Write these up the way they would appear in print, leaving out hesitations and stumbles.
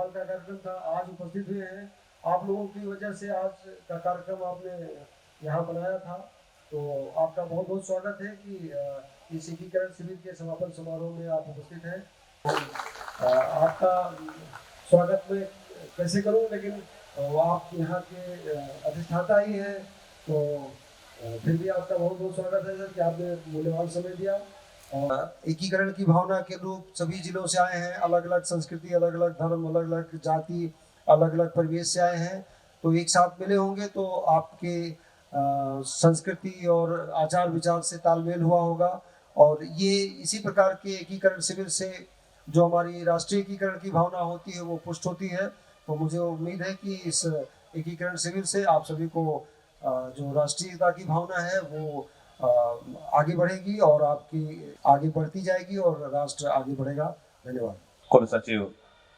भोपाल का कार्यक्रम था, आज उपस्थित हुए हैं। आप लोगों की वजह से आज का कार्यक्रम आपने यहाँ बनाया था, तो आपका बहुत बहुत स्वागत है कि इस एकीकरण शिविर के समापन समारोह में आप उपस्थित हैं। आपका स्वागत मैं कैसे करूं, लेकिन आप यहाँ के अधिष्ठाता ही हैं, तो फिर भी आपका बहुत बहुत स्वागत है सर कि आपने मूल्यवान समय दिया। एकीकरण की भावना के लोग सभी जिलों से आए हैं, अलग अलग संस्कृति, अलग अलग धर्म, अलग अलग जाति, अलग अलग परिवेश से आए हैं, तो एक साथ मिले होंगे तो आपके संस्कृति और आचार विचार से तालमेल हुआ होगा। और ये इसी प्रकार के एकीकरण शिविर से जो हमारी राष्ट्रीय एकीकरण की भावना होती है वो पुष्ट होती है। तो मुझे उम्मीद है कि इस एकीकरण शिविर से आप सभी को जो राष्ट्रीयता की भावना है वो आगे बढ़ेगी और आपकी आगे बढ़ती जाएगी और राष्ट्र आगे बढ़ेगा। धन्यवाद। कुल सचिव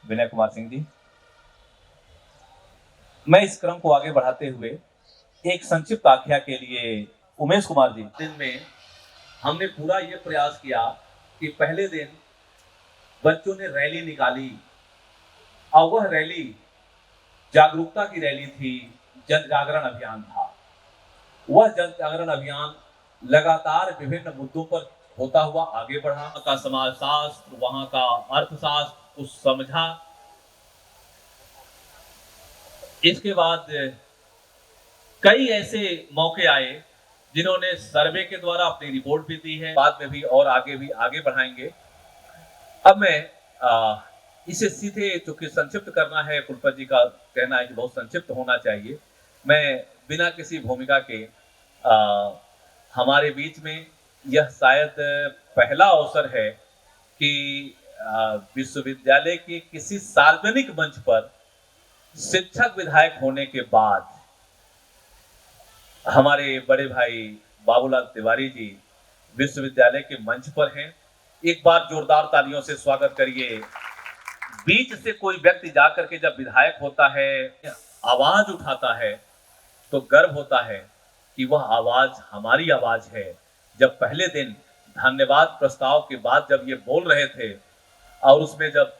विनय कुमार सिंह जी, मैं इस क्रम को आगे बढ़ाते हुए एक संक्षिप्त आख्या के लिए उमेश कुमार जी। दिन में हमने पूरा ये प्रयास किया कि पहले दिन बच्चों ने रैली निकाली और वह रैली जागरूकता की रैली थी, जन जागरण अभियान था। वह जन जागरण अभियान लगातार विभिन्न मुद्दों पर होता हुआ आगे बढ़ा। का समाजशास्त्र, वहां का अर्थशास्त्र कुछ समझा। इसके बाद कई ऐसे मौके आए जिन्होंने सर्वे के द्वारा अपनी रिपोर्ट भी दी है, बाद में भी और आगे बढ़ाएंगे। अब मैं इसे सीधे, चूंकि संक्षिप्त करना है, कुलपति जी का कहना है कि बहुत संक्षिप्त होना चाहिए, मैं बिना किसी भूमिका के हमारे बीच में यह शायद पहला अवसर है कि विश्वविद्यालय के किसी सार्वजनिक मंच पर शिक्षक विधायक होने के बाद हमारे बड़े भाई बाबूलाल तिवारी जी विश्वविद्यालय के मंच पर हैं। एक बार जोरदार तालियों से स्वागत करिए। बीच से कोई व्यक्ति जाकर के जब विधायक होता है, आवाज उठाता है, तो गर्व होता है कि वह आवाज हमारी आवाज है। जब पहले दिन धन्यवाद प्रस्ताव के बाद जब ये बोल रहे थे और उसमें जब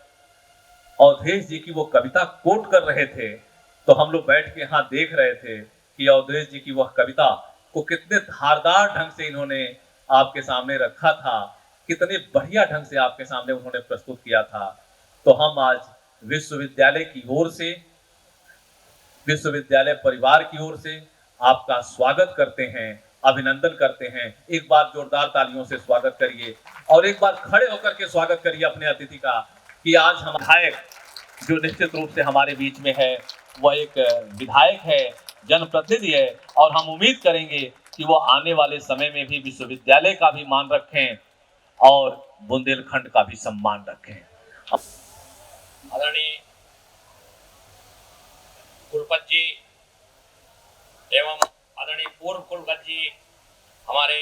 अवधेश जी की वो कविता कोट कर रहे थे, तो हम लोग बैठ के यहाँ देख रहे थे कि अवधेश जी की वह कविता को कितने धारदार ढंग से इन्होंने आपके सामने रखा था, कितने बढ़िया ढंग से आपके सामने उन्होंने प्रस्तुत किया था। तो हम आज विश्वविद्यालय की ओर से, विश्वविद्यालय परिवार की ओर से आपका स्वागत करते हैं, अभिनंदन करते हैं। एक बार जोरदार तालियों से स्वागत करिए और एक बार खड़े होकर के स्वागत करिए अपने अतिथि का कि आज हम विधायक जो निश्चित रूप से हमारे बीच में है, वह एक विधायक है, जनप्रतिनिधि है, और हम उम्मीद करेंगे कि वो आने वाले समय में भी विश्वविद्यालय का भी मान रखें और बुंदेलखंड का भी सम्मान रखें। आदरणीय कुलपति जी एवं आदरणीय पूर्व कुलपति जी, हमारे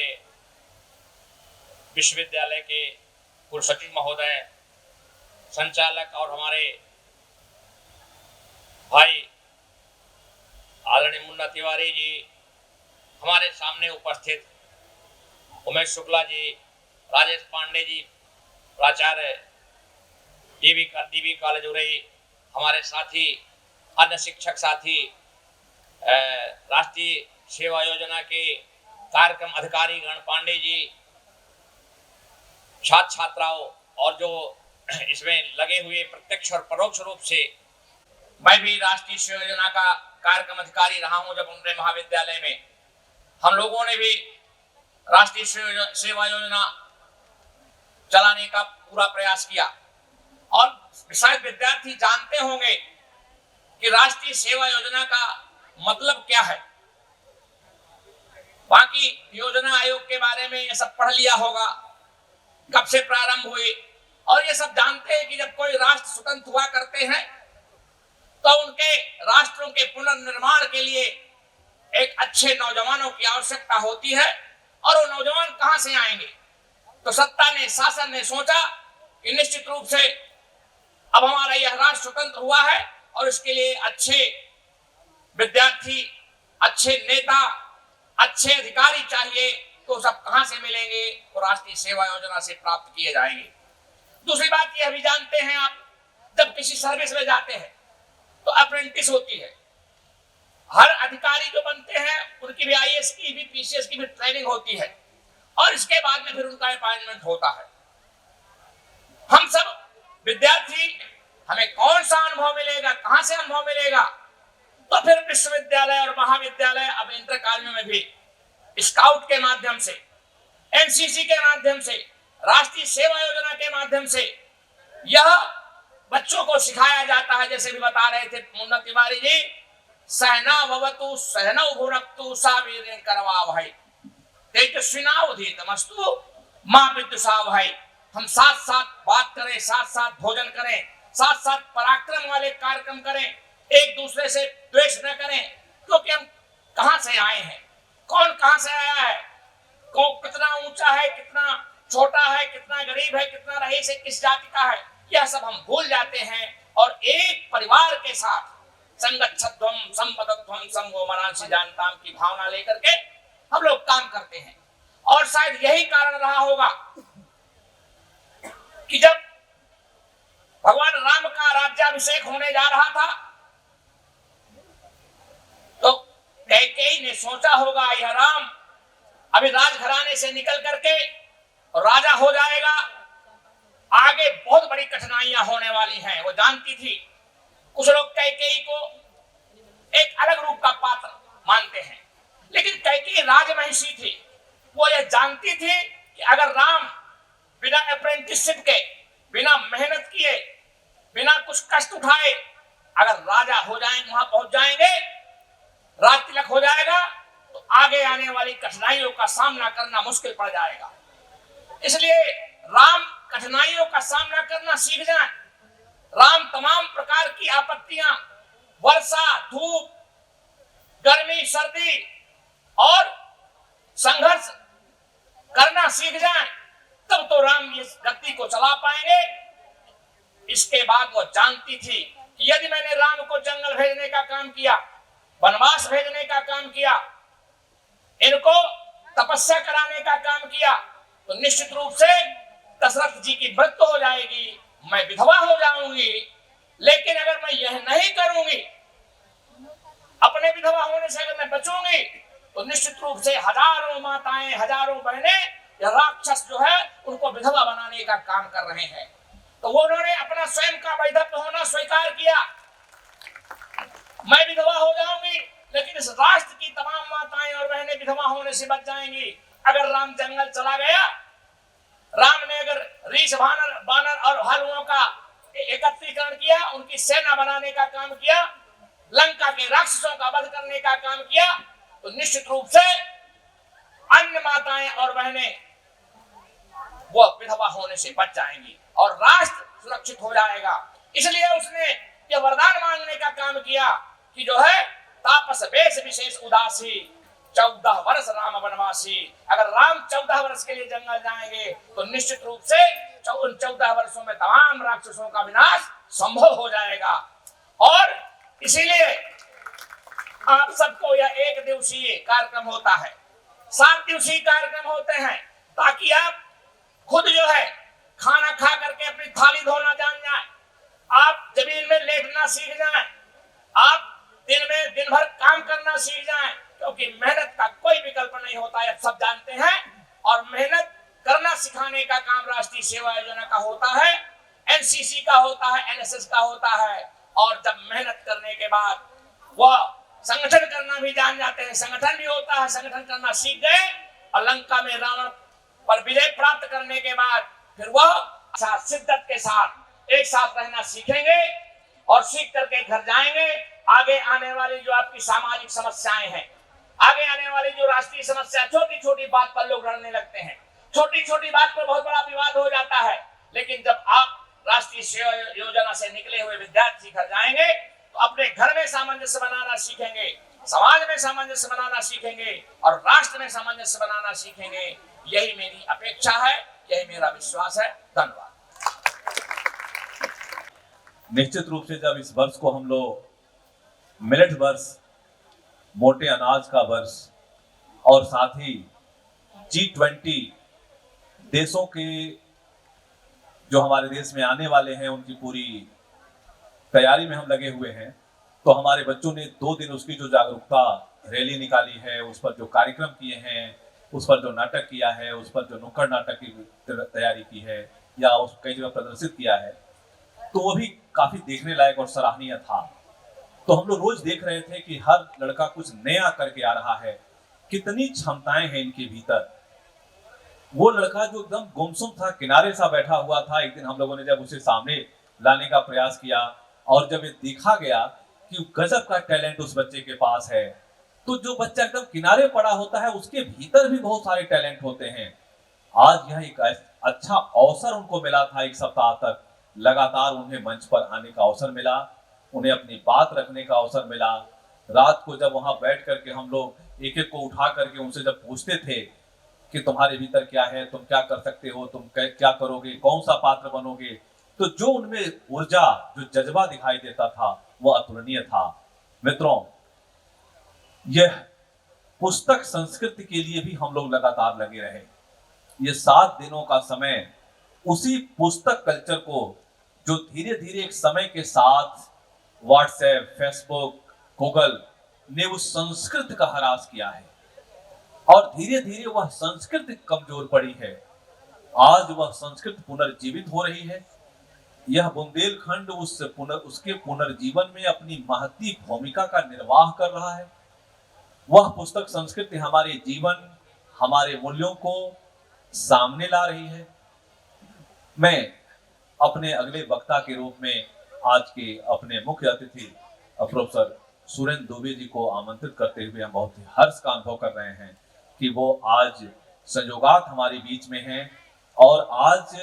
विश्वविद्यालय के कुलसचिव महोदय, संचालक और हमारे भाई आदरणीय मुन्ना तिवारी जी, हमारे सामने उपस्थित उमेश शुक्ला जी, राजेश पांडे जी, प्राचार्य डीबी कॉलेज उरई, हमारे साथी, अन्य शिक्षक साथी, राष्ट्रीय सेवा योजना के कार्यक्रम अधिकारी गण पांडे जी, छात्र छात्राओं और जो इसमें लगे हुए प्रत्यक्ष और परोक्ष रूप से, मैं भी राष्ट्रीय सेवा योजना का कार्यक्रम अधिकारी रहा हूं। जब उनके महाविद्यालय में हम लोगों ने भी राष्ट्रीय सेवा योजना चलाने का पूरा प्रयास किया और शायद विद्यार्थी जानते होंगे कि राष्ट्रीय सेवा योजना का मतलब क्या है। बाकी योजना आयोग के बारे में ये सब पढ़ लिया होगा, कब से प्रारंभ हुई, और ये सब जानते हैं कि जब कोई राष्ट्र स्वतंत्र हुआ करते हैं तो उनके राष्ट्रों के पुनर्निर्माण के लिए एक अच्छे नौजवानों की आवश्यकता होती है। और वो नौजवान कहां से आएंगे? तो सत्ता ने, शासन ने सोचा कि निश्चित रूप से अब हमारा यह राष्ट्र स्वतंत्र हुआ है और इसके लिए अच्छे विद्यार्थी, अच्छे नेता, अच्छे अधिकारी चाहिए। तो सब कहां से मिलेंगे? तो राष्ट्रीय सेवा योजना से प्राप्त किए जाएंगे। दूसरी बात यह भी जानते हैं आप जब किसी सर्विस में जाते हैं तो अप्रेंटिस होती है। हर अधिकारी जो बनते हैं उनकी भी आईएएस की भी पीसीएस की भी ट्रेनिंग होती है और इसके बाद में फिर उनका अपॉइंटमेंट होता है। हम सब विद्यार्थी, हमें कौन सा अनुभव मिलेगा, कहां से अनुभव मिलेगा? तो फिर विश्वविद्यालय और महाविद्यालय, अब इंटर कॉलेज में भी स्काउट के माध्यम से, एनसीसी के माध्यम से, राष्ट्रीय सेवा योजना के माध्यम से यह बच्चों को सिखाया जाता है। जैसे भी बता रहे थे मुन्ना तिवारी जी, सहना भवतु सहनौ भुनक्तु सा वीर्यं करवावहै तेजस्विनावधीतमस्तु मा विद्विषावहै। हम साथ साथ बात करें, साथ साथ भोजन करें, साथ साथ पराक्रम वाले कार्यक्रम करें, एक दूसरे से द्वेष न करें, क्योंकि हम कहां से आए हैं, कौन कहां से आया है, कौन कितना ऊंचा है, कितना छोटा है, कितना गरीब है, कितना रईस है, किस जाति का है, यह सब हम भूल जाते हैं और एक परिवार के साथ संगच्छध्वम संपदध्वम संगो मनांसि जानताम की भावना लेकर के हम लोग काम करते हैं। और शायद यही कारण रहा होगा कि जब भगवान राम का राज्याभिषेक होने जा रहा था तो कैकेयी ने सोचा होगा यह राम अभी राजघराने से निकल करके राजा हो जाएगा, आगे बहुत बड़ी कठिनाइयां होने वाली हैं। वो जानती थी। कुछ लोग कैकेयी को एक अलग रूप का पात्र मानते हैं, लेकिन कैकेयी राजमहिषी थी। वो यह जानती थी कि अगर राम बिना अप्रेंटिसशिप के, बिना मेहनत किए, बिना कुछ कष्ट उठाए अगर राजा हो जाएंगे, वहां पहुंच जाएंगे, राज तिलक हो जाएगा, तो आगे आने वाली कठिनाइयों का सामना करना मुश्किल पड़ जाएगा। इसलिए राम कठिनाइयों का सामना करना सीख जाए। राम तमाम प्रकार की आपत्तियां, वर्षा, धूप, गर्मी, सर्दी और संघर्ष करना सीख जाए, तब तो राम इस गति को चला पाएंगे। इसके बाद वो जानती थी कि यदि मैंने राम को जंगल भेजने का काम किया, वनवास भेजने का काम किया, इनको तपस्या कराने का काम किया, तो निश्चित रूप से दशरथ जी की मृत्यु हो जाएगी, मैं विधवा हो जाऊंगी। लेकिन अगर मैं यह नहीं करूंगी, अपने विधवा होने से अगर मैं बचूंगी, तो निश्चित रूप से हजारों माताएं, हजारों बहनें, यह राक्षस जो है उनको विधवा बनाने का काम कर रहे हैं। तो वो उन्होंने अपना स्वयं का वैधव्य होना स्वीकार किया। मैं विधवा हो जाऊंगी, लेकिन इस राष्ट्र की तमाम माताएं और बहनें विधवा होने से बच जाएंगी। अगर राम जंगल चला गया, राम ने अगर रीछ बानर और भालुओं का एकत्रीकरण किया, उनकी सेना बनाने का काम किया, लंका के राक्षसों का वध करने का काम किया, तो निश्चित रूप से अन्य माताएं और बहनें वो विधवा होने से बच जाएंगी और राष्ट्र सुरक्षित हो जाएगा। इसलिए उसने ये वरदान मांगने का काम किया कि जो है तापस वेश विशेष उदासी 14 वर्ष राम वनवासी। अगर राम 14 वर्ष के लिए जंगल जाएंगे तो निश्चित रूप से उन 14 वर्षों में तमाम राक्षसों का विनाश संभव हो जाएगा। और इसीलिए आप सबको यह 1 दिवसीय कार्यक्रम होता है, 7 दिवसीय कार्यक्रम होते हैं, ताकि आप खुद जो है खाना खा करके अपनी थाली धोना जान जाए, आप जमीन में लेटना सीख जाएं, आप दिन भर काम करना सीख जाएं, क्योंकि मेहनत का कोई विकल्प नहीं होता है, सब जानते हैं। और मेहनत करना सिखाने का काम राष्ट्रीय सेवा योजना का होता है, एनसीसी का होता है, एनएसएस का होता है। और जब मेहनत करने के बाद वह संगठन करना भी जान जाते हैं, संगठन भी होता है, संगठन करना सीख गए और लंका में रावण पर विजय प्राप्त करने के बाद फिर वह शिद्दत के साथ एक साथ रहना सीखेंगे और सीख करके घर जाएंगे। आगे आने वाली जो आपकी सामाजिक समस्याएं हैं, आगे आने वाली जो राष्ट्रीय समस्या, छोटी छोटी बात पर लोग लड़ने लगते हैं, छोटी छोटी बात पर बहुत बड़ा विवाद हो जाता है, लेकिन जब आप राष्ट्रीय सेवा योजना से निकले हुए विद्यार्थी घर जाएंगे तो अपने घर में सामंजस्य बनाना सीखेंगे, समाज में सामंजस्य बनाना सीखेंगे और राष्ट्र में सामंजस्य बनाना सीखेंगे। यही मेरी अपेक्षा है, यही मेरा विश्वास है। धन्यवाद। निश्चित रूप से जब इस वर्ष को हम लोग मिलेट वर्ष, मोटे अनाज का वर्ष और साथ ही G20 देशों के जो हमारे देश में आने वाले हैं उनकी पूरी तैयारी में हम लगे हुए हैं, तो हमारे बच्चों ने 2 दिन उसकी जो जागरूकता रैली निकाली है, उस पर जो कार्यक्रम किए हैं, उस पर जो नाटक किया है, उस पर जो नुक्कड़ नाटक की तैयारी की है या उस कई जगह प्रदर्शित किया है, तो वो भी काफी देखने लायक और सराहनीय था। तो हम लोग रोज देख रहे थे कि हर लड़का कुछ नया करके आ रहा है, कितनी क्षमताएं हैं इनके भीतर। वो लड़का जो एकदम गुमसुम था, किनारे सा बैठा हुआ था, एक दिन हम लोगों ने जब उसे सामने लाने का प्रयास किया और जब ये देखा गया कि गजब का टैलेंट उस बच्चे के पास है, तो जो बच्चा एकदम किनारे पड़ा होता है उसके भीतर भी बहुत सारे टैलेंट होते हैं। आज यह एक अच्छा अवसर उनको मिला था, 1 सप्ताह तक लगातार उन्हें मंच पर आने का अवसर मिला, उन्हें अपनी बात रखने का अवसर मिला। रात को जब वहां बैठ करके हम लोग एक एक को उठा करके उनसे जब पूछते थे कि तुम्हारे भीतर क्या है, तुम क्या कर सकते हो, तुम क्या करोगे, कौन सा पात्र बनोगे, तो जो उनमें ऊर्जा, जो जज्बा दिखाई देता था वो अतुलनीय था। मित्रों, यह पुस्तक संस्कृति के लिए भी हम लोग लगातार लगे रहे। ये 7 दिनों का समय उसी पुस्तक कल्चर को, जो धीरे धीरे एक समय के साथ व्हाट्सएप, फेसबुक, गूगल ने उस संस्कृति का ह्रास किया है और धीरे धीरे वह संस्कृति कमजोर पड़ी है। आज वह संस्कृति पुनर्जीवित हो रही है। यह बुंदेलखंड उसके पुनर्जीवन में अपनी महती भूमिका का निर्वाह कर रहा है। वह पुस्तक संस्कृति हमारे जीवन, हमारे मूल्यों को सामने ला रही है। मैं अपने अगले वक्ता के रूप में आज के अपने मुख्य अतिथि प्रोफेसर सुरेंद्र दुबे जी को आमंत्रित करते हुए हम बहुत ही हर्ष का अनुभव कर रहे हैं कि वो आज संयोगात हमारे बीच में हैं। और आज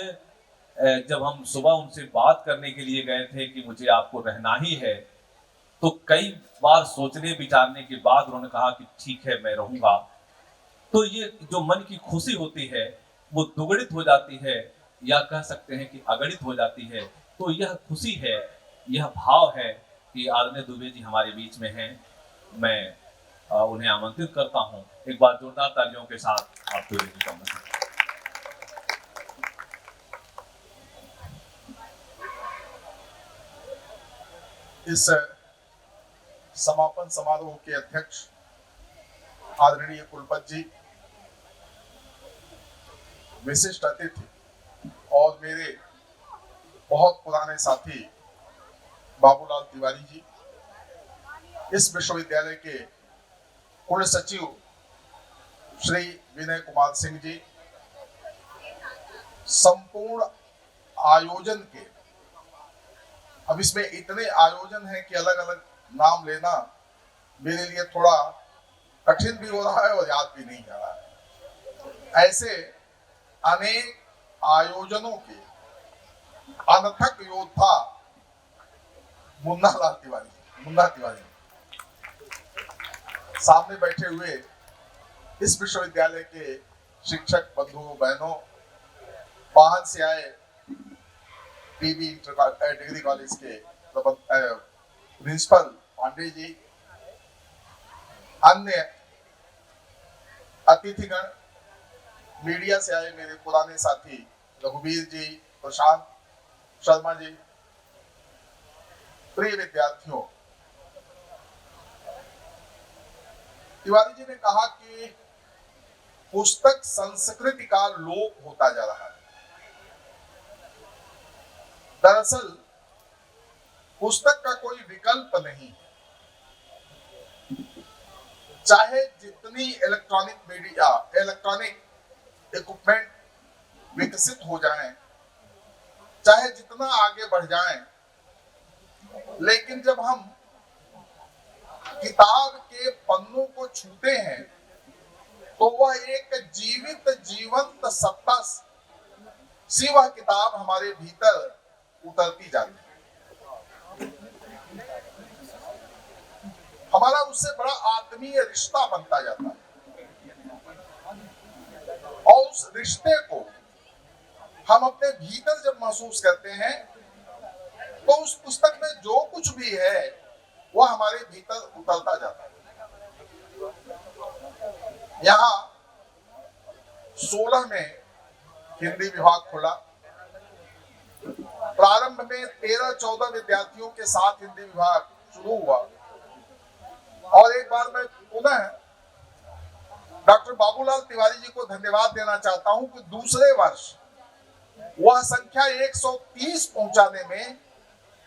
जब हम सुबह उनसे बात करने के लिए गए थे कि मुझे आपको रहना ही है, तो कई बार सोचने विचारने के बाद उन्होंने कहा कि ठीक है, मैं रहूंगा। तो ये जो मन की खुशी होती है वो दुगणित हो जाती है, या कह सकते हैं कि अगणित हो जाती है। तो यह खुशी है, यह भाव है कि आदरणीय दुबे जी हमारे बीच में हैं। मैं उन्हें आमंत्रित करता हूं। एक बार जोरदार तालियों के साथ आप दुबे जी का आमंत्रित। इस समापन समारोह के अध्यक्ष आदरणीय कुलपति जी, विशिष्ट अतिथि और मेरे बहुत पुराने साथी बाबूलाल तिवारी जी, इस विश्वविद्यालय के कुल सचिव श्री विनय कुमार सिंह जी, संपूर्ण आयोजन के, अब इसमें इतने आयोजन हैं कि अलग अलग नाम लेना मेरे लिए थोड़ा कठिन भी हो रहा है और याद भी नहीं आ रहा है। ऐसे अनेक आयोजनों के अनथक योद्धा मुन्ना तिवारी सामने बैठे हुए इस विश्वविद्यालय के शिक्षक बंधुओं बहनों, बाहर से आए पीबी डिग्री कॉलेज के प्रिंसिपल पांडे जी, अन्य अतिथिगण, मीडिया से आए मेरे पुराने साथी रघुवीर जी, प्रशांत शर्मा जी, प्रिय विद्यार्थियों, तिवारी जी ने कहा कि पुस्तक संस्कृति का लोप होता जा रहा है। दरअसल पुस्तक का कोई विकल्प नहीं है। चाहे जितनी इलेक्ट्रॉनिक मीडिया, इलेक्ट्रॉनिक इक्विपमेंट विकसित हो जाएं, चाहे जितना आगे बढ़ जाएं, लेकिन जब हम किताब के पन्नों को छूते हैं तो वह एक जीवंत सत्ता सी वह किताब हमारे भीतर उतरती जाती है। हमारा उससे बड़ा आत्मीय रिश्ता बनता जाता है और उस रिश्ते को हम अपने भीतर जब महसूस करते हैं तो उस पुस्तक में जो कुछ भी है वह हमारे भीतर उतरता जाता है। यहाँ 16 में हिंदी विभाग खुला प्रारंभ में 13-14 विद्यार्थियों के साथ हिंदी विभाग शुरू हुआ और एक बार मैं पुनः डॉक्टर बाबूलाल तिवारी जी को धन्यवाद देना चाहता हूं कि दूसरे वर्ष वह संख्या 130 पहुंचाने में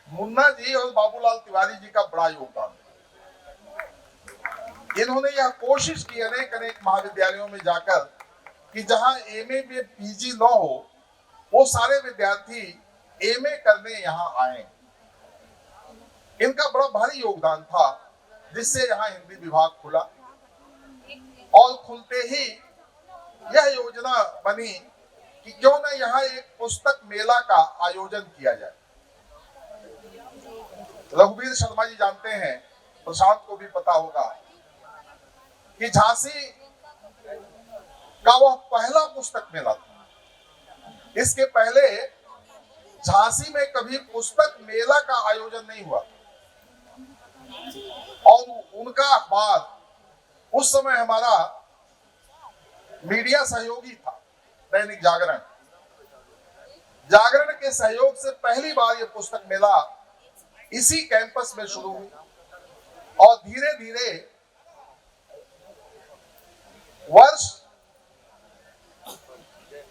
मुन्ना जी और बाबूलाल तिवारी जी का बड़ा योगदान है। इन्होंने यह कोशिश की अनेक महाविद्यालयों में जाकर कि जहां एमए में पीजी न हो वो सारे विद्यार्थी एमए करने यहाँ आए। इनका बड़ा भारी योगदान था जिससे यहाँ हिंदी विभाग खुला और खुलते ही यह योजना बनी कि क्यों न यहाँ एक पुस्तक मेला का आयोजन किया जाए। रघुवीर शर्मा जी जानते हैं, प्रशांत को भी पता होगा कि झांसी का वह पहला पुस्तक मेला था। इसके पहले झांसी में कभी पुस्तक मेला का आयोजन नहीं हुआ और उनका अखबार उस समय हमारा मीडिया सहयोगी था, दैनिक जागरण। जागरण के सहयोग से पहली बार यह पुस्तक मेला इसी कैंपस में शुरू हुई और धीरे धीरे वर्ष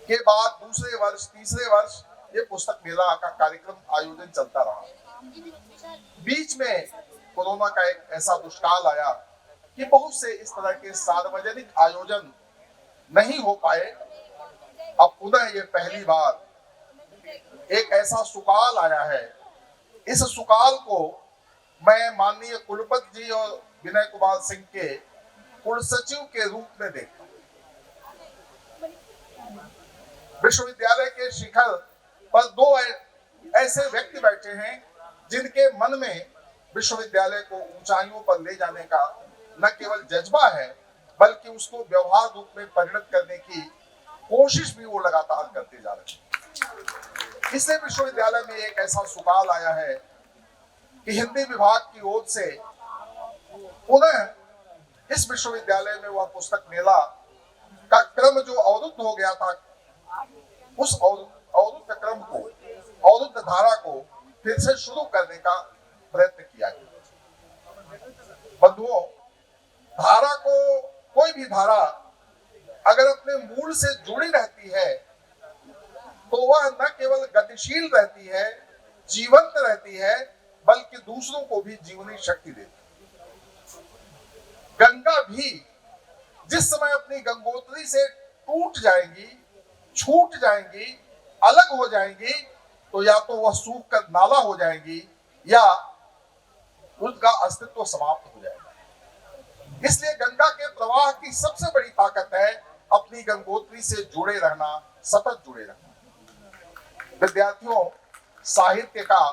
के बाद दूसरे वर्ष, तीसरे वर्ष ये पुस्तक मेला का कार्यक्रम आयोजन चलता रहा। बीच में कोरोना का एक ऐसा दुष्काल आया कि बहुत से इस तरह के सार्वजनिक आयोजन नहीं हो पाए। अब पुनः ये पहली बार एक ऐसा सुकाल आया है। इस सुकाल को मैं माननीय कुलपति जी और विनय कुमार सिंह के कुलसचिव के रूप में देखता हूं। विश्वविद्यालय के शिखर पर दो ऐसे व्यक्ति बैठे हैं जिनके मन में विश्वविद्यालय को ऊंचाइयों पर ले जाने का न केवल जज्बा है बल्कि उसको व्यवहार रूप में परिणत करने की कोशिश भी वो लगातार करते जा रहे हैं। इसलिए विश्वविद्यालय में एक ऐसा सुकाल आया है कि हिंदी विभाग की ओर से पुनः इस विश्वविद्यालय में वह पुस्तक मेला का क्रम जो अवरुद्ध हो गया था, उस अवरुद्ध क्रम को, अवरुद्ध धारा को फिर से शुरू करने का प्रयत्न किया गया। बंधुओं, धारा को, कोई भी धारा अगर अपने मूल से जुड़ी रहती है तो वह न केवल गतिशील रहती है, जीवंत रहती है, बल्कि दूसरों को भी जीवनी शक्ति देती है। गंगा भी जिस समय अपनी गंगोत्री से टूट जाएंगी, छूट जाएंगी, अलग हो जाएंगी, तो या तो वह सूख कर नाला हो जाएंगी या उसका अस्तित्व समाप्त हो जाएगा। इसलिए गंगा के प्रवाह की सबसे बड़ी ताकत है अपनी गंगोत्री से जुड़े रहना, सतत जुड़े रहना। विद्यार्थियों, साहित्य का,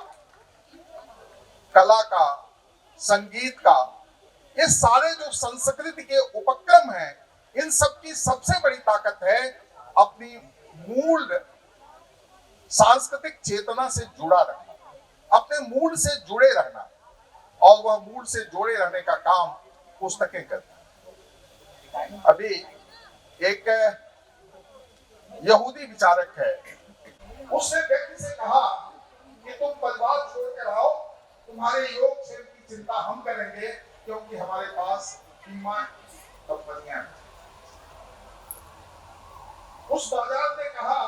कला का, संगीत का, ये सारे जो संस्कृति के उपक्रम हैं, इन सब की सबसे बड़ी ताकत है अपनी मूल सांस्कृतिक चेतना से जुड़ा रहना, अपने मूल से जुड़े रहना, और वह मूल से जुड़े रहने का काम पुस्तकें करती हैं। अभी एक यहूदी विचारक है, उसने व्यक्ति से कहा कि तुम परिवार छोड़ कर आओ, तुम्हारे योग क्षेत्र की चिंता हम करेंगे क्योंकि हमारे पास बीमा कंपनियां हैं। उस बाजार ने कहा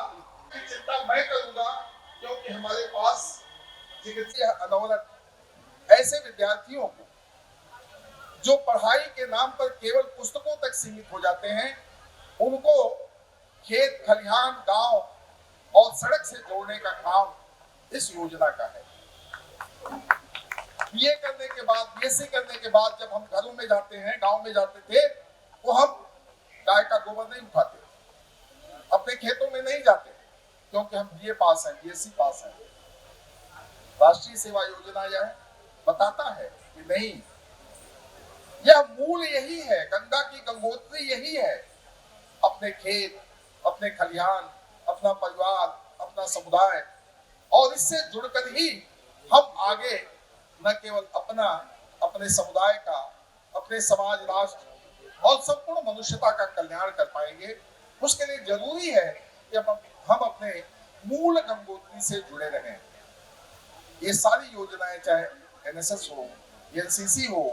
कि चिंता मैं करूंगा क्योंकि हमारे पास चिकित्सा अनवरत। ऐसे विद्यार्थियों को जो पढ़ाई के नाम पर केवल पुस्तकों तक सीमित हो जाते हैं, उनको खेत खलिहान, गांव और सड़क से जोड़ने का काम इस योजना का है। बीए करने के बाद, बीएससी करने के बाद जब हम घरों में जाते हैं, गांव में जाते थे, तो हम गाय का गोबर नहीं उठाते, अपने खेतों में नहीं जाते, क्योंकि हम बीए पास हैं, बीएससी पास हैं। राष्ट्रीय सेवा योजना यह बताता है कि नहीं, यह मूल यही है, गंगा की गंगोत्री यही है, अपने खेत, अपने खलिहान, अपना परिवार, अपना समुदाय, और इससे जुड़कर ही हम आगे न केवल अपना, अपने समुदाय का, अपने समाज, राष्ट्र और संपूर्ण मनुष्यता का कल्याण कर पाएंगे। उसके लिए जरूरी है कि हम अपने मूल गंगोत्री से जुड़े रहें। ये सारी योजनाएं, चाहे एनएसएस हो, एनसीसी हो,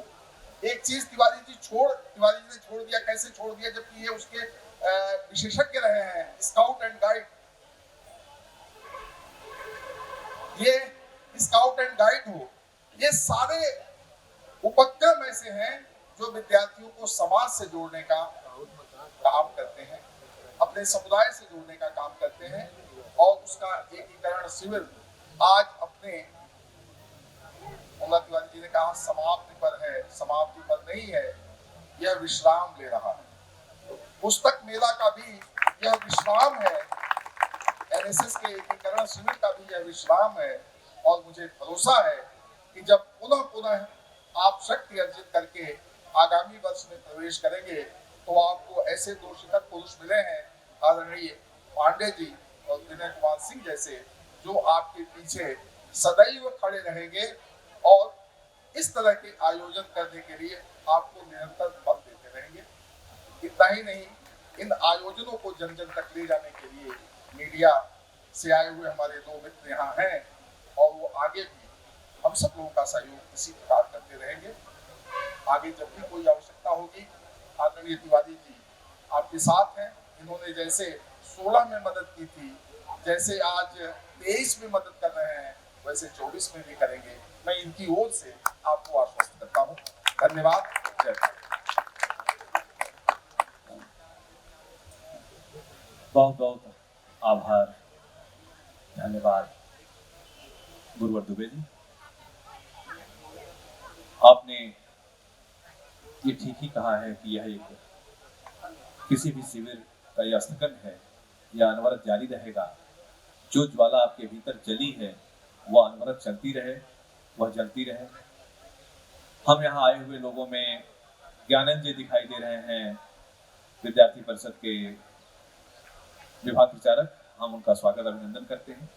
एक चीज तिवारी जी ने छोड़ दिया। कैसे छोड़ दिया? जबकि ये उसके विशेषज्ञ रहे हैं, स्काउट एंड गाइड। ये स्काउट एंड गाइड हो, ये सारे उपक्रम ऐसे हैं जो विद्यार्थियों को समाज से जोड़ने का काम करते हैं, अपने समुदाय से जोड़ने का काम करते हैं। और उसका एकीकरण शिविर आज अपने तिवारी जी ने कहा समाप्ति पर है, समाप्ति पर नहीं है, यह विश्राम ले रहा है। पुस्तक मेला का भी यह विश्राम है, एनएसएस के एकीकरण शिविर का भी यह विश्राम है। और मुझे भरोसा है कि जब पुनः आप शक्ति अर्जित करके आगामी वर्ष में प्रवेश करेंगे तो आपको ऐसे दो शिखर पुरुष मिले हैं, आदरणीय पांडे जी और विनय कुमार सिंह जैसे, जो आपके पीछे सदैव खड़े रहेंगे और इस तरह के आयोजन करने के लिए आपको निरंतर बल देते रहेंगे। इतना ही नहीं, इन आयोजनों को जन जन तक ले जाने के लिए मीडिया से आए हुए हमारे दो मित्र यहाँ हैं और वो आगे भी हम सब लोगों का सहयोग इसी प्रकार करते रहेंगे। आगे जब भी कोई आवश्यकता होगी, आदरणीय तिवारी जी आपके साथ हैं। इन्होंने जैसे 16 में मदद की थी, जैसे आज 23 में मदद कर रहे हैं, वैसे 24 में भी करेंगे। मैं इनकी ओर से आपको आश्वस्त करता हूँ। धन्यवाद। जय भारत। बहुत बहुत आभार, धन्यवाद गुरुवर दुबे जी। आपने ये ठीक ही कहा है कि यह एक किसी भी शिविर का यह स्थगन है, यह अनवरत जारी रहेगा। जो ज्वाला आपके भीतर जली है वह अनवरत चलती रहे, वह जलती रहे। हम यहाँ आए हुए लोगों में ज्ञानंद जी दिखाई दे रहे हैं, विद्यार्थी परिषद के विभाग विचारक, हम उनका स्वागत अभिनंदन करते हैं।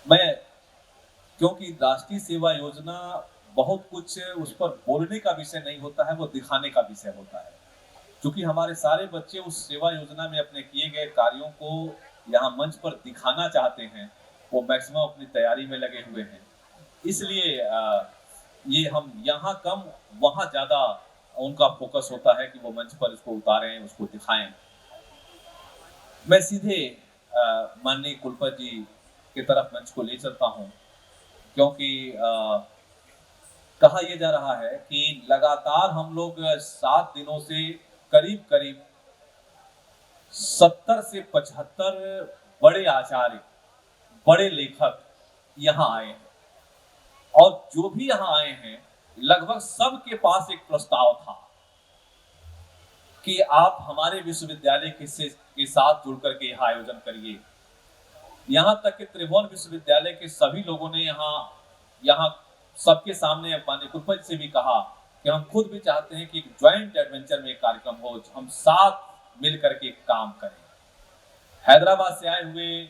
मैं क्योंकि राष्ट्रीय सेवा योजना बहुत कुछ उस पर बोलने का विषय नहीं होता है, वो दिखाने का विषय होता है। क्योंकि हमारे सारे बच्चे उस सेवा योजना में अपने किए गए कार्यों को यहाँ मंच पर दिखाना चाहते हैं, वो मैक्सिमम अपनी तैयारी में लगे हुए हैं। इसलिए ये हम यहाँ कम वहाँ ज़्यादा उनका फोकस होता है कि वो मंच पर इसको उतारें, उसको दिखाएं। मैं सीधे माननीय कुलपति जी की तरफ मंच को ले चलता हूँ, क्योंकि कहा यह जा रहा है कि लगातार हम लोग 7 दिनों से करीब 70 से 75 बड़े आचार्य, बड़े लेखक यहाँ आए हैं, और जो भी यहाँ आए हैं लगभग सबके पास एक प्रस्ताव था कि आप हमारे विश्वविद्यालय के साथ जुड़कर के यह आयोजन करिए। यहाँ तक कि त्रिभुवन विश्वविद्यालय के सभी लोगों ने यहाँ सबके सामने माननीय कुलपति से भी कहा कि हम खुद भी चाहते हैं कि एक ज्वाइंट एडवेंचर में एक कार्यक्रम हो, हम साथ मिलकर के काम करें। हैदराबाद से आए हुए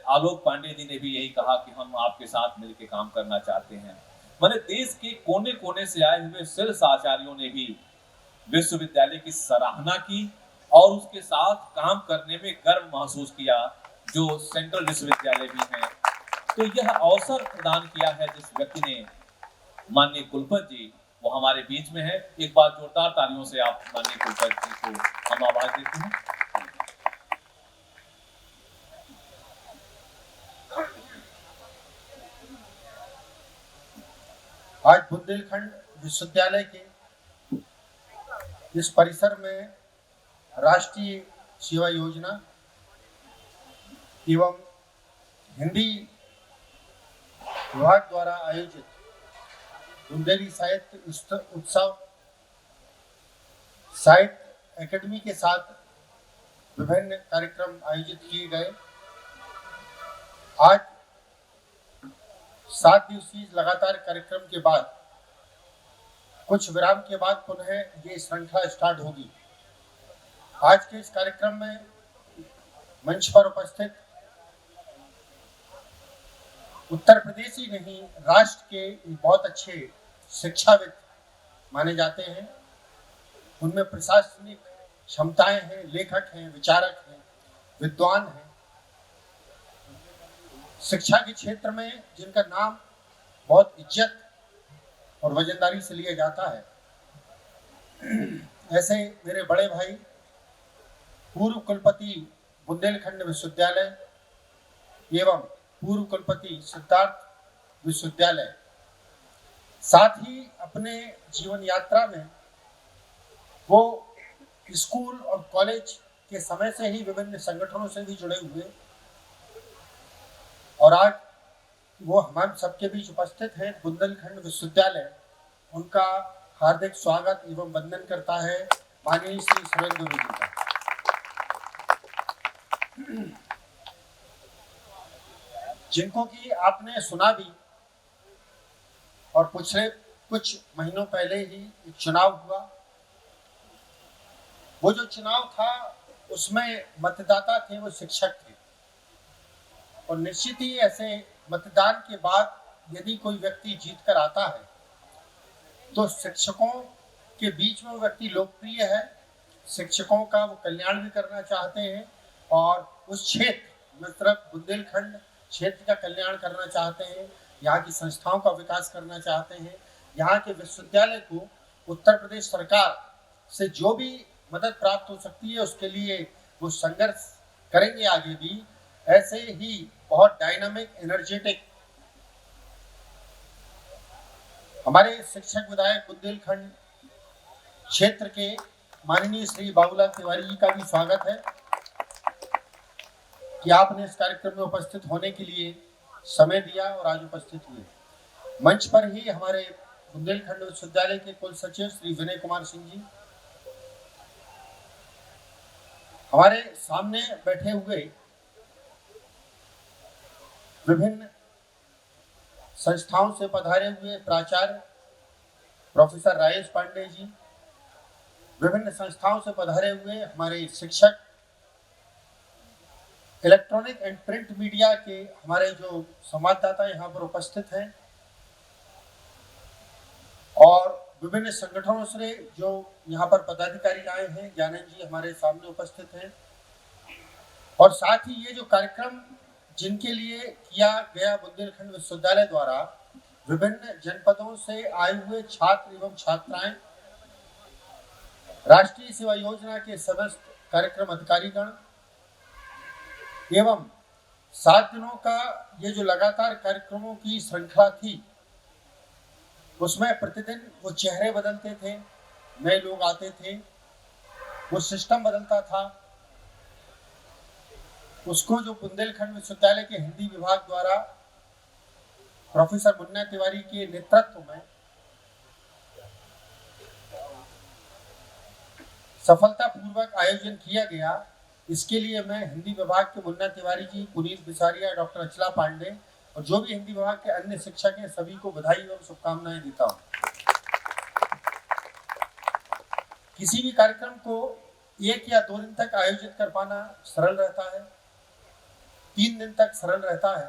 आलोक पांडे जी ने भी यही कहा कि हम आपके साथ मिलकर काम करना चाहते हैं। मैंने देश के कोने कोने से आए हुए शीर्ष आचार्यों ने भी विश्वविद्यालय की सराहना की और उसके साथ काम करने में गर्व महसूस किया, जो सेंट्रल विश्वविद्यालय भी हैं। तो यह अवसर प्रदान किया है जिस व्यक्ति ने, माननीय कुलपति जी, वो हमारे बीच में है। एक बार जोरदार तालियों से आप माननीय कुलपति जी को हम आवाज देते हैं। आज बुंदेलखंड विश्वविद्यालय के इस परिसर में राष्ट्रीय सेवा योजना एवं हिंदी विभाग द्वारा आयोजित बुंदेली साहित्य उत्सव साहित्य एकेडमी के साथ विभिन्न कार्यक्रम आयोजित किए गए। आज 7 दिवसीय लगातार कार्यक्रम के बाद कुछ विराम के बाद पुनः ये श्रृंखला स्टार्ट होगी। आज के इस कार्यक्रम में मंच पर उपस्थित उत्तर प्रदेश ही नहीं, राष्ट्र के बहुत अच्छे शिक्षाविद माने जाते हैं। उनमें प्रशासनिक क्षमताएं हैं, लेखक हैं, विचारक हैं, विद्वान हैं। शिक्षा के क्षेत्र में जिनका नाम बहुत इज्जत और वजनदारी से लिया जाता है, ऐसे मेरे बड़े भाई पूर्व कुलपति बुंदेलखंड विश्वविद्यालय एवं पूर्व कुलपति सिद्धार्थ विश्वविद्यालय, साथ ही अपने जीवन यात्रा में वो स्कूल और कॉलेज के समय से ही विभिन्न संगठनों से भी जुड़े हुए और आज वो हमारे सबके बीच उपस्थित हैं। बुंदेलखंड विश्वविद्यालय उनका हार्दिक स्वागत एवं वंदन करता है माननीय श्री सुरेंद्र दुबे जी का। जिनको कि आपने सुना भी, और पिछले कुछ महीनों पहले ही एक चुनाव हुआ। वो जो चुनाव था उसमें मतदाता थे वो शिक्षक थे, और निश्चित ही ऐसे मतदान के बाद यदि कोई व्यक्ति जीत कर आता है तो शिक्षकों के बीच में वो व्यक्ति लोकप्रिय है। शिक्षकों का वो कल्याण भी करना चाहते हैं और उस क्षेत्र मतलब बुंदेलखंड क्षेत्र का कल्याण करना चाहते हैं, यहाँ की संस्थाओं का विकास करना चाहते हैं। यहाँ के विश्वविद्यालय को उत्तर प्रदेश सरकार से जो भी मदद प्राप्त हो सकती है उसके लिए वो संघर्ष करेंगे आगे भी। ऐसे ही बहुत डायनामिक एनर्जेटिक हमारे शिक्षक विधायक बुंदेलखंड क्षेत्र के माननीय श्री बाबूलाल तिवारी जी का भी स्वागत है कि आपने इस कार्यक्रम में उपस्थित होने के लिए समय दिया और आज उपस्थित हुए। मंच पर ही हमारे बुंदेलखंड विश्वविद्यालय के कुल सचिव श्री विनय कुमार सिंह जी, हमारे सामने बैठे हुए विभिन्न संस्थाओं से पधारे हुए प्राचार्य प्रोफेसर राजेश पांडे जी, विभिन्न संस्थाओं से पधारे हुए हमारे शिक्षक, इलेक्ट्रॉनिक एंड प्रिंट मीडिया के हमारे जो संवाददाता यहाँ पर उपस्थित हैं, और विभिन्न संगठनों से जो यहाँ पर पदाधिकारी आए हैं, ज्ञानंद जी हमारे सामने उपस्थित हैं, और साथ ही ये जो कार्यक्रम जिनके लिए किया गया बुंदेलखंड विश्वविद्यालय द्वारा विभिन्न जनपदों से आए हुए छात्र एवं छात्राएं, राष्ट्रीय सेवा योजना के समस्त कार्यक्रम अधिकारीगण एवं 7 दिनों का ये जो लगातार कार्यक्रमों की श्रृंखला थी, उसमें प्रतिदिन वो चेहरे बदलते थे, नए लोग आते थे, वो सिस्टम बदलता था। उसको जो बुंदेलखंड विश्वविद्यालय के हिंदी विभाग द्वारा प्रोफेसर मुन्ना तिवारी के नेतृत्व में सफलतापूर्वक आयोजन किया गया, इसके लिए मैं हिंदी विभाग के मुन्ना तिवारी जी, पुनीत बिसारिया, डॉक्टर अचला पांडे और जो भी हिंदी विभाग के अन्य शिक्षक हैं सभी को बधाई एवं शुभकामनाएं देता हूं। किसी भी कार्यक्रम को 1 या 2 दिन तक आयोजित कर पाना सरल रहता है, 3 दिन तक सरल रहता है,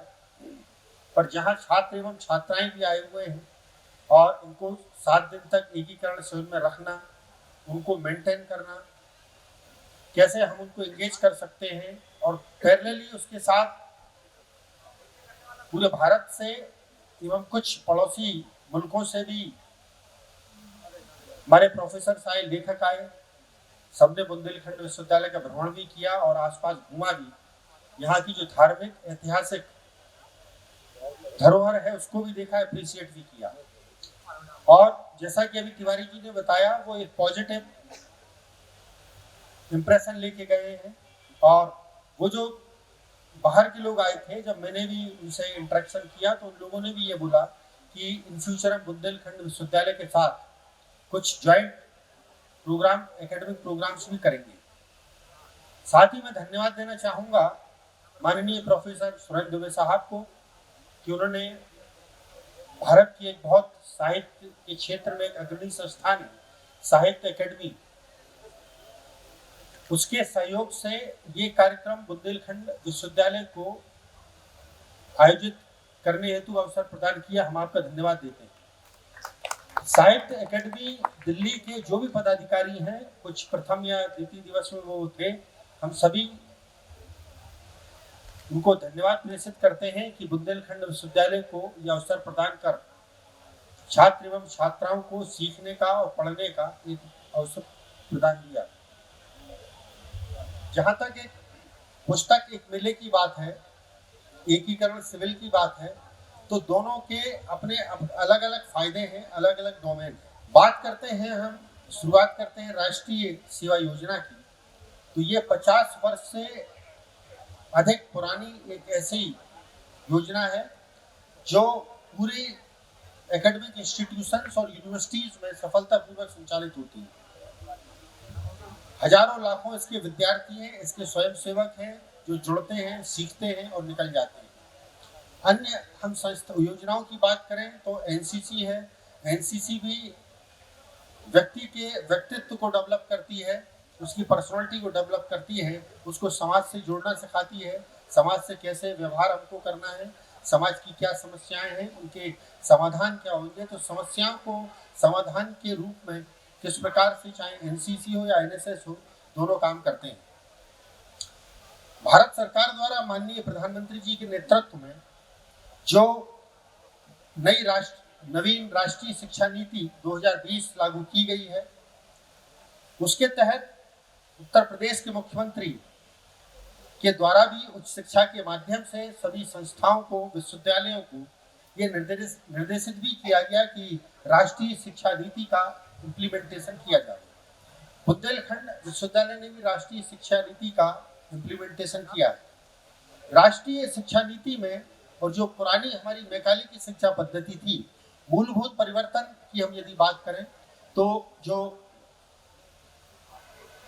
पर जहां छात्र एवं छात्राएं भी आए हुए हैं और उनको 7 दिन तक एकीकरण शिविर में रखना, उनको मेंटेन करना, कैसे हम उनको एंगेज कर सकते हैं, और पैरेलली उसके साथ पूरे भारत से एवं कुछ पड़ोसी मुल्कों से भी हमारे प्रोफेसर आए, लेखक आए, सबने बुंदेलखंड विश्वविद्यालय का भ्रमण भी किया और आसपास घूमा भी। यहाँ की जो धार्मिक ऐतिहासिक धरोहर है उसको भी देखा, अप्रिशिएट भी किया, और जैसा कि अभी तिवारी जी ने बताया वो एक पॉजिटिव इम्प्रेशन लेके गए हैं। और वो जो बाहर के लोग आए थे, जब मैंने भी उनसे इंटरेक्शन किया तो उन लोगों ने भी ये बोला कि इन फ्यूचर हम बुंदेलखंड विश्वविद्यालय के साथ कुछ ज्वाइंट प्रोग्राम, एकेडमिक प्रोग्राम्स भी करेंगे। साथ ही मैं धन्यवाद देना चाहूँगा माननीय प्रोफेसर सुरेंद्र दुबे साहब को कि उन्होंने भारत की एक बहुत साहित्य के क्षेत्र में एक अग्रणी संस्थान है साहित्य अकेडमी, उसके सहयोग से ये कार्यक्रम बुंदेलखंड विश्वविद्यालय को आयोजित करने हेतु अवसर प्रदान किया। हम आपका धन्यवाद देते हैं। साहित्य अकेडमी दिल्ली के जो भी पदाधिकारी हैं, कुछ प्रथम या द्वितीय दिवस में वो थे, हम सभी उनको धन्यवाद प्रेषित करते हैं कि बुंदेलखंड विश्वविद्यालय को यह अवसर प्रदान कर छात्र एवं छात्राओं को सीखने का और पढ़ने का एक अवसर प्रदान किया। जहां तक एक पुस्तक एक मेले की बात है, एकीकरण सिविल की बात है, तो दोनों के अपने अलग अलग फायदे हैं, अलग अलग डोमेन। बात करते हैं हम, शुरुआत करते हैं राष्ट्रीय सेवा योजना की। तो ये 50 वर्ष से अधिक पुरानी एक ऐसी योजना है जो पूरी एकेडमिक इंस्टीट्यूशंस और यूनिवर्सिटीज में सफलतापूर्वक संचालित होती है। हजारों लाखों इसके विद्यार्थी हैं, इसके स्वयंसेवक हैं जो जुड़ते हैं, सीखते हैं और निकल जाते हैं। अन्य हम संस्था योजनाओं की बात करें तो एनसीसी है। एनसीसी भी व्यक्ति के व्यक्तित्व को डेवलप करती है, उसकी पर्सनालिटी को डेवलप करती है, उसको समाज से जोड़ना सिखाती है, समाज से कैसे व्यवहार हमको करना है, समाज की क्या समस्याएं हैं, उनके समाधान क्या होंगे। तो समस्याओं को समाधान के रूप में किस प्रकार से, चाहे एनसीसी हो या एनएसएस हो, दोनों काम करते हैं। भारत सरकार द्वारा माननीय प्रधानमंत्री जी के नेतृत्व में जो नवीन राष्ट्रीय शिक्षा नीति 2020 लागू की गई है, उसके तहत उत्तर प्रदेश के मुख्यमंत्री के द्वारा भी उच्च शिक्षा के माध्यम से सभी संस्थाओं को, विश्वविद्यालयों को ये निर्देशित भी किया गया कि राष्ट्रीय शिक्षा नीति का इम्प्लीमेंटेशन किया जाए। बुंदेलखंड विश्वविद्यालय ने भी राष्ट्रीय शिक्षा नीति का इम्प्लीमेंटेशन किया है। राष्ट्रीय शिक्षा नीति में और जो पुरानी हमारी मैकाले की शिक्षा पद्धति थी, मूलभूत परिवर्तन की हम यदि बात करें तो जो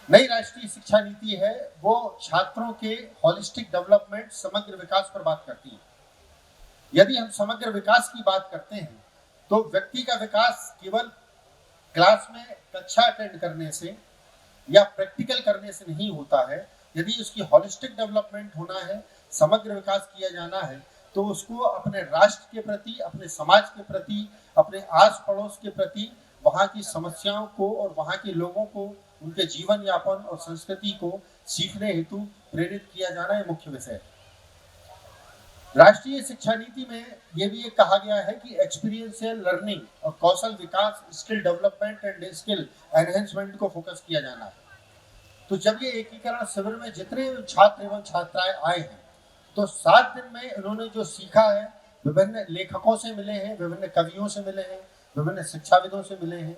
नई राष्ट्रीय शिक्षा नीति है वो छात्रों के होलिस्टिक डेवलपमेंट, समग्र विकास पर बात करती है। यदि हम समग्र विकास की बात करते हैं तो व्यक्ति का विकास केवल क्लास में कक्षा अटेंड करने से या प्रैक्टिकल करने से नहीं होता है। यदि उसकी होलिस्टिक डेवलपमेंट होना है, समग्र विकास किया जाना है, तो उसको अपने राष्ट्र के प्रति, अपने समाज के प्रति, अपने आस पड़ोस के प्रति वहाँ की समस्याओं को और वहाँ के लोगों को, उनके जीवन यापन और संस्कृति को सीखने हेतु प्रेरित किया जाना है मुख्य विषय। राष्ट्रीय शिक्षा नीति में यह भी एक कहा गया है कि एक्सपीरियंशियल लर्निंग और कौशल विकास, skill development and skill enhancement को फोकस किया जाना है। तो जब ये एकीकरण शिविर में जितने छात्र एवं छात्राएं आए हैं तो 7 दिन में इन्होंने जो सीखा है, विभिन्न लेखकों से मिले हैं, विभिन्न कवियों से मिले हैं, विभिन्न शिक्षाविदों से मिले हैं,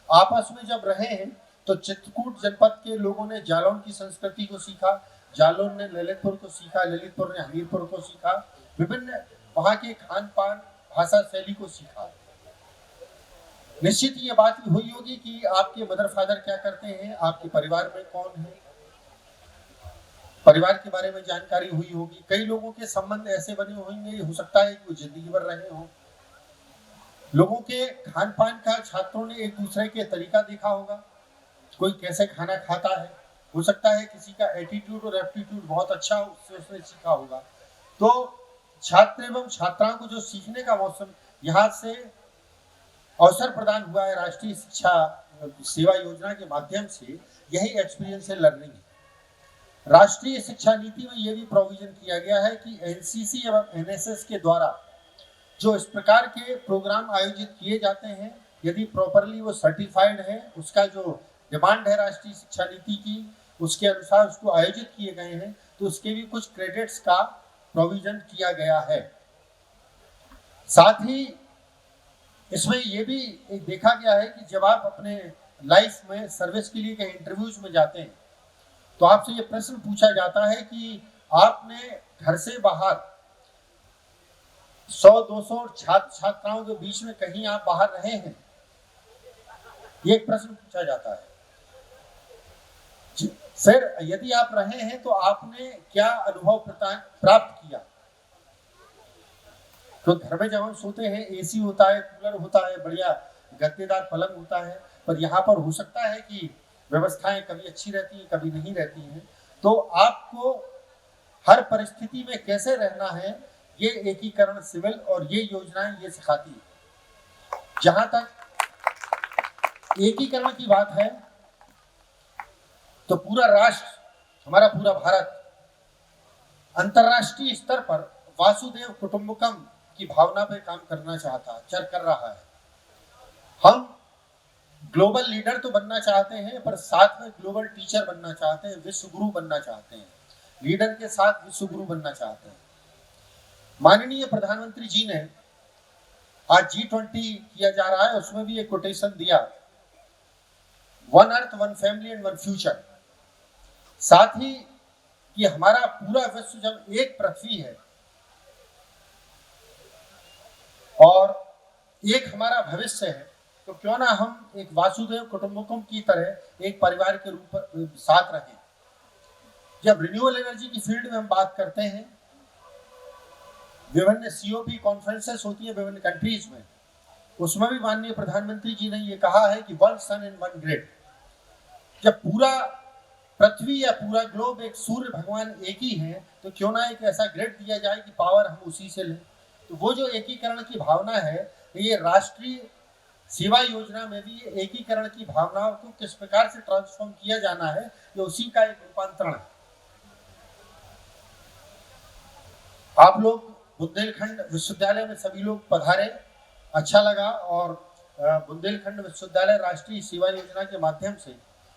आपस में जब रहे हैं तो चित्रकूट जनपद के लोगों ने जालौन की संस्कृति को सीखा, जालौन ने ललितपुर को सीखा, ललितपुर ने हमीरपुर को सीखा, विभिन्न वहाँ के खान पान, भाषा शैली को सीखा। निश्चित ये बात भी हुई होगी कि आपके मदर फादर क्या करते हैं, आपके परिवार में कौन है, परिवार के बारे में जानकारी हुई होगी। कई लोगों के संबंध ऐसे बने होंगे, हो सकता है कि वो जिंदगी भर रहे हों। लोगों के खान पान का छात्रों ने एक दूसरे के तरीका देखा होगा, कोई कैसे खाना खाता है, हो सकता है किसी का एटीट्यूड और एप्टीट्यूड बहुत अच्छा हो, उससे उसने सीखा होगा। तो छात्र एवं छात्राओं को जो सीखने का मौसम यहाँ से अवसर प्रदान हुआ है राष्ट्रीय शिक्षा सेवा योजना के माध्यम से, यही एक्सपीरियंशियल लर्निंग है। राष्ट्रीय शिक्षा नीति में यह भी प्रोविजन किया गया है कि एनसीसी एवं एनएसएस के द्वारा जो इस प्रकार के प्रोग्राम आयोजित किए जाते हैं, यदि प्रॉपरली वो सर्टिफाइड है, उसका जो डिमांड है राष्ट्रीय शिक्षा नीति की, उसके अनुसार उसको आयोजित किए गए हैं, तो उसके भी कुछ क्रेडिट्स का प्रोविजन किया गया है। साथ ही इसमें यह भी देखा गया है कि जब आप अपने लाइफ में सर्विस के लिए कहीं इंटरव्यूज में जाते हैं तो आपसे ये प्रश्न पूछा जाता है कि आपने घर से बाहर 100-200 छात्र छात्राओं के बीच में कहीं आप बाहर रहे हैं, ये एक प्रश्न पूछा जाता है। फिर यदि आप रहे हैं तो आपने क्या अनुभव प्राप्त किया। तो घर में जब हम सोते हैं एसी होता है, कूलर होता है, बढ़िया गद्देदार पलंग होता है, पर यहाँ पर हो सकता है कि व्यवस्थाएं कभी अच्छी रहती हैं, कभी नहीं रहती हैं। तो आपको हर परिस्थिति में कैसे रहना है, ये एकीकरण सिविल और ये योजनाएं ये सिखाती है। जहां तक एकीकरण की बात है तो पूरा राष्ट्र, हमारा पूरा भारत अंतर्राष्ट्रीय स्तर पर वासुदेव कुटुंबकम की भावना पे काम करना चाहता कर रहा है। हम ग्लोबल लीडर तो बनना चाहते हैं, पर साथ में ग्लोबल टीचर बनना चाहते हैं, विश्व गुरु बनना चाहते हैं, लीडर के साथ विश्व गुरु बनना चाहते हैं। माननीय प्रधानमंत्री जी ने आज G20 किया जा रहा है, उसमें भी एक कोटेशन दिया, one earth one family and one future. साथ ही कि हमारा पूरा विश्व जब एक पृथ्वी है और एक हमारा भविष्य है, तो क्यों ना हम एक वासुदेव कुटुंबकम की तरह एक परिवार के रूप में साथ रहें। जब रिन्यूएबल एनर्जी की फील्ड में हम बात करते हैं, विभिन्न COP कॉन्फ्रेंसेस होती है विभिन्न कंट्रीज में, उसमें भी माननीय प्रधानमंत्री जी ने ये कहा है कि one sun and one grid. जब पूरा पृथ्वी या पूरा ग्लोब एक सूर्य भगवान एक ही है, तो क्यों ना एक ऐसा ग्रिड दिया जाए कि पावर हम उसी से लें। तो वो जो एकीकरण की भावना है, ये राष्ट्रीय सेवा योजना में भी एकीकरण की भावनाओं को किस प्रकार से ट्रांसफॉर्म किया जाना है, ये उसी का एक रूपांतरण है। आप लोग बुंदेलखंड विश्वविद्यालय में सभी लोग पधारे, अच्छा लगा। और बुंदेलखंड विश्वविद्यालय राष्ट्रीय सेवा योजना के माध्यम से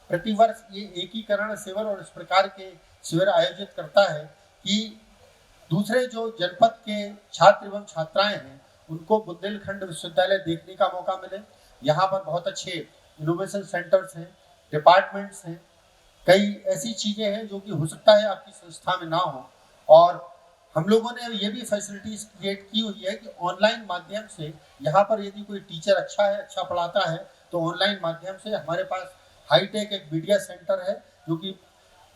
प्रतिवर्ष ये एकीकरण शिविर और इस प्रकार के शिविर आयोजित करता है कि दूसरे जो जनपद के छात्र एवं छात्राएं हैं, उनको बुंदेलखंड विश्वविद्यालय देखने का मौका मिले। यहाँ पर बहुत अच्छे इनोवेशन सेंटर्स हैं, डिपार्टमेंट्स हैं, कई ऐसी चीज़ें हैं जो कि हो सकता है आपकी संस्था में ना हो। और हम लोगों ने ये भी फैसिलिटीज क्रिएट की हुई है कि ऑनलाइन माध्यम से यहाँ पर यदि कोई टीचर अच्छा है, अच्छा पढ़ाता है, तो ऑनलाइन माध्यम से हमारे पास हाईटेक एक मीडिया सेंटर है, जो कि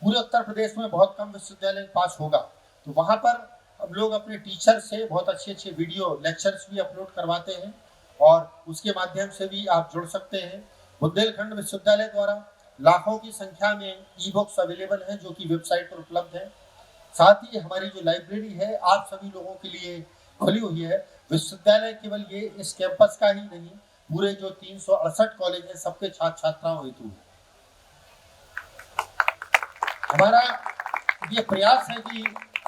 पूरे उत्तर प्रदेश में बहुत कम विश्वविद्यालय के पास होगा। तो वहाँ पर हम लोग अपने टीचर से बहुत अच्छे वीडियो लेक्चर्स भी अपलोड करवाते हैं और उसके माध्यम से भी आप जुड़ सकते हैं। बुंदेलखंड विश्वविद्यालय द्वारा लाखों की संख्या में ई-बुक्स अवेलेबल हैं, जो कि वेबसाइट पर उपलब्ध है। साथ ही हमारी जो लाइब्रेरी है आप सभी लोगों के लिए खुली हुई है। विश्वविद्यालय केवल ये इस कैंपस का ही नहीं, पूरे जो 368 कॉलेज है सबके छात्र छात्राओं हेतु है। हमारा ये प्रयास है कि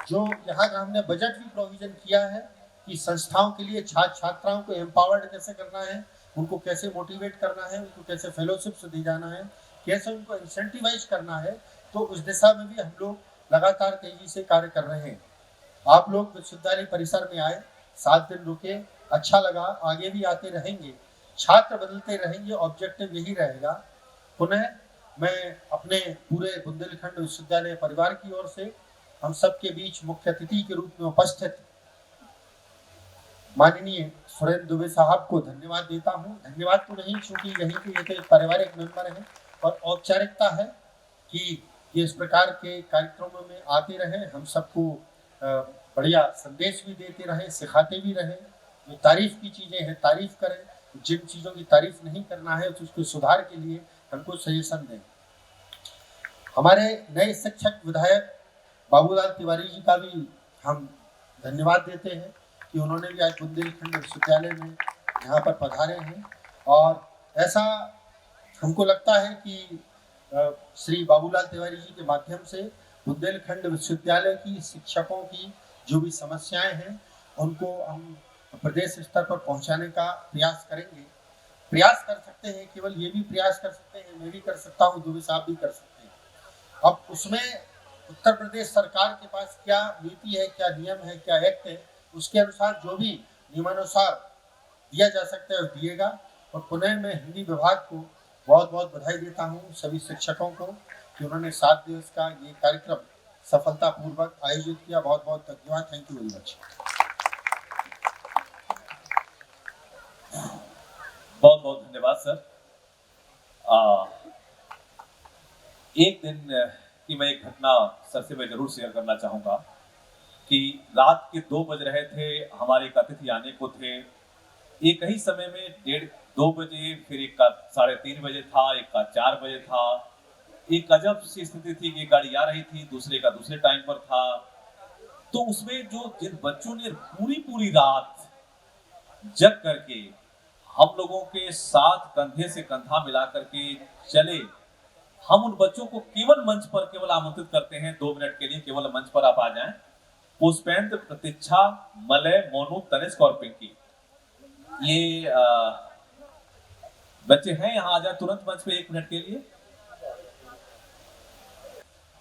जो यहाँ का हमने बजट भी प्रोविजन किया है कि संस्थाओं के लिए छात्र छात्राओं को एम्पावर्ड कैसे करना है, उनको कैसे मोटिवेट करना है, उनको कैसे फेलोशिप्स दी जाना है, कैसे उनको इंसेंटिवाइज करना है, तो उस दिशा में भी हम लोग लगातार तेजी से कार्य कर रहे हैं। आप लोग विश्वविद्यालय परिसर में आए, 7 दिन रुके, अच्छा लगा, आगे भी आते रहेंगे, छात्र बदलते रहेंगे, ऑब्जेक्टिव यही रहेगा। पुनः मैं अपने पूरे बुंदेलखंड विश्वविद्यालय परिवार की ओर से हम सबके बीच मुख्य अतिथि के रूप में उपस्थित माननीय सुरेंद्र दुबे साहब को धन्यवाद देता हूँ। धन्यवाद तो नहीं, क्योंकि यहीं के ये तो एक पारिवारिक मेंबर हैं और औपचारिकता है कि ये इस प्रकार के कार्यक्रमों में आते रहें, हम सबको बढ़िया संदेश भी देते रहें, सिखाते भी रहें। जो तारीफ की चीज़ें हैं तारीफ करें, जिन चीज़ों की तारीफ नहीं करना है तो उसके सुधार के लिए हमको सजेशन दें। हमारे नए शिक्षक विधायक बाबूलाल तिवारी जी का भी हम धन्यवाद देते हैं कि उन्होंने भी आज बुंदेलखंड विश्वविद्यालय में यहाँ पर पधारे हैं। और ऐसा हमको लगता है कि श्री बाबूलाल तिवारी जी के माध्यम से बुंदेलखंड विश्वविद्यालय की शिक्षकों की जो भी समस्याएं हैं उनको हम प्रदेश स्तर पर पहुंचाने का प्रयास करेंगे। प्रयास कर सकते हैं, केवल ये भी प्रयास कर सकते हैं, मैं भी कर सकता हूँ, दुबे साहब भी कर सकते हैं। अब उसमें उत्तर प्रदेश सरकार के पास क्या नीति है, क्या नियम है, क्या एक्ट है, उसके अनुसार जो भी नियमानुसार दिया जा सकता है दिएगा। और पुनः मैं हिंदी विभाग को बहुत बहुत बधाई देता हूँ, सभी शिक्षकों को, कि उन्होंने 7 दिवस का ये कार्यक्रम सफलतापूर्वक आयोजित किया। बहुत बहुत धन्यवाद। Thank you very much. बहुत बहुत धन्यवाद सर। एक दिन की मैं एक घटना सर से मैं जरूर शेयर करना चाहूँगा कि रात के 2 बज रहे थे, हमारे एक अतिथि आने को थे। एक ही समय में 1:30-2 बजे, फिर एक का 3:30 बजे था, एक का 4 बजे था। एक अजब सी स्थिति थी कि एक गाड़ी आ रही थी, दूसरे का दूसरे टाइम पर था। तो उसमें जो जिन बच्चों ने पूरी रात जग करके हम लोगों के साथ कंधे से कंधा मिला करके चले, हम उन बच्चों को केवल मंच पर केवल आमंत्रित करते हैं 2 मिनट के लिए, केवल मंच पर आप आ जाएं पुष्पेंद्र, प्रतीक्षा, मलय, मोनू, तनिष्क और पिंकी, ये बच्चे हैं। यहाँ आ जाए तुरंत मंच पे 1 मिनट के लिए।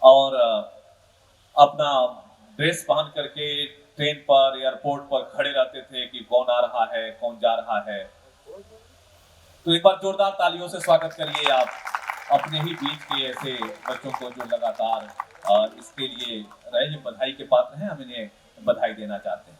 और अपना ड्रेस पहन करके ट्रेन पर, एयरपोर्ट पर खड़े रहते थे कि कौन आ रहा है, कौन जा रहा है। तो एक बार जोरदार तालियों से स्वागत करिए आप अपने ही बीच के ऐसे बच्चों को जो लगातार इसके लिए रहे, बधाई के पात्र हैं। हम इन्हें बधाई देना चाहते हैं।